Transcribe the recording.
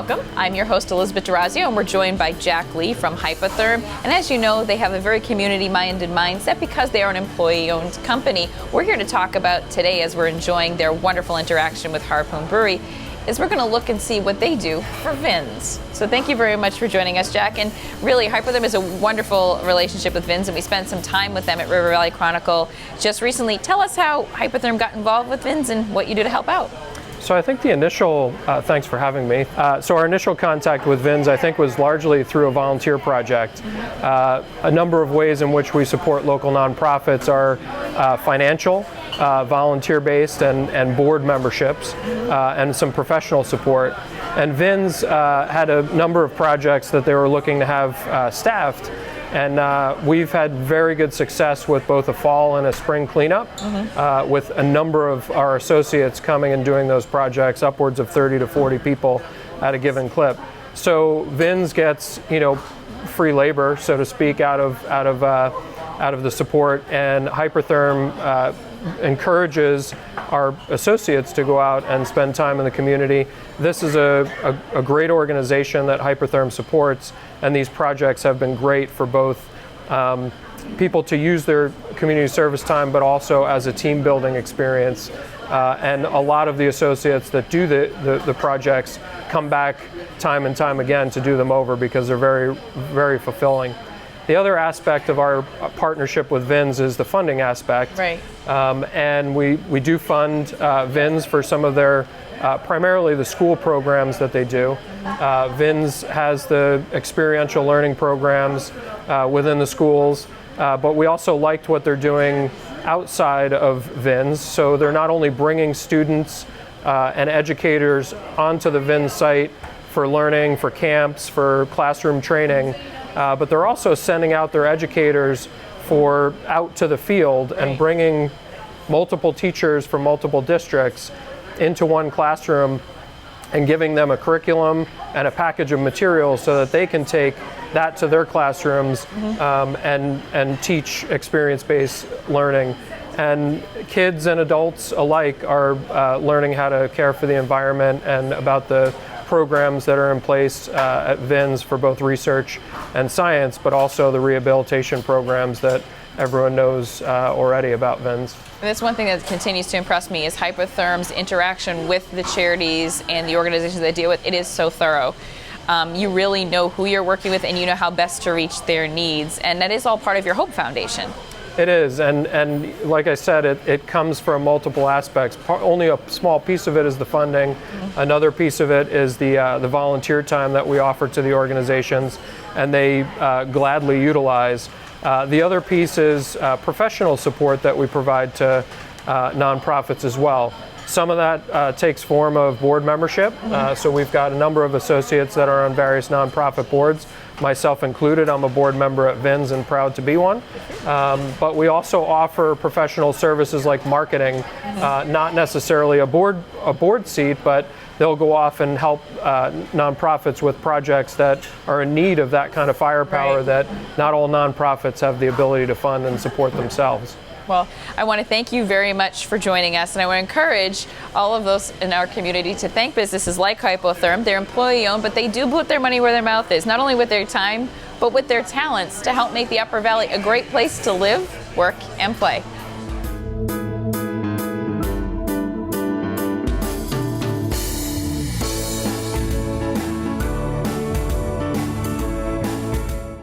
welcome. I'm your host, Elizabeth D'Orazio, and we're joined by Jack Lee from Hypotherm. And as you know, they have a very community-minded mindset because they are an employee-owned company. We're here to talk about today, as we're enjoying their wonderful interaction with Harpoon Brewery, is we're going to look and see what they do for VINs. So thank you very much for joining us, Jack. And really, Hypotherm is a wonderful relationship with VINs, and we spent some time with them at Valley Chronicle just recently. Tell us how Hypotherm got involved with VINs and what you do to help out. So I think the initial, thanks for having me. So our initial contact with VINs, I think, was largely through a volunteer project. A number of ways in which we support local nonprofits are financial, volunteer-based, and board memberships, and some professional support. And VINs had a number of projects that they were looking to have staffed. And we've had very good success with both a fall and a spring cleanup, with a number of our associates coming and doing those projects, upwards of 30 to 40 people at a given clip. So VINs gets, free labor, so to speak, out of the support, and Hypotherm encourages our associates to go out and spend time in the community. This is a great organization that Hypotherm supports, and these projects have been great for both people to use their community service time, but also as a team building experience. And a lot of the associates that do the projects come back time and time again to do them over because they're very, very fulfilling. The other aspect of our partnership with VINs is the funding aspect. Right. And we do fund VINs for some of their, primarily the school programs that they do. VINs has the experiential learning programs within the schools, but we also liked what they're doing outside of VINs. So they're not only bringing students and educators onto the VINs site for learning, for camps, for classroom training, but they're also sending out their educators out to the field and bringing multiple teachers from multiple districts into one classroom and giving them a curriculum and a package of materials so that they can take that to their classrooms and teach experience-based learning. And kids and adults alike are learning how to care for the environment and about the programs that are in place at VINs for both research and science, but also the rehabilitation programs that everyone knows already about VINs. And that's one thing that continues to impress me is Hypotherm's interaction with the charities and the organizations they deal with. It is so thorough. You really know who you're working with and you know how best to reach their needs. And that is all part of your Hope Foundation. It is, and like I said, it comes from multiple aspects. Only a small piece of it is the funding. Another piece of it is the volunteer time that we offer to the organizations, and they gladly utilize. The other piece is professional support that we provide to nonprofits as well. Some of that takes form of board membership. So we've got a number of associates that are on various nonprofit boards, myself included. I'm a board member at VINs and proud to be one. But we also offer professional services like marketing, not necessarily a board seat, but they'll go off and help nonprofits with projects that are in need of that kind of firepower that not all nonprofits have the ability to fund and support themselves. Well, I want to thank you very much for joining us, and I want to encourage all of those in our community to thank businesses like Hypotherm. They're employee-owned, but they do put their money where their mouth is, not only with their time, but with their talents to help make the Upper Valley a great place to live, work, and play.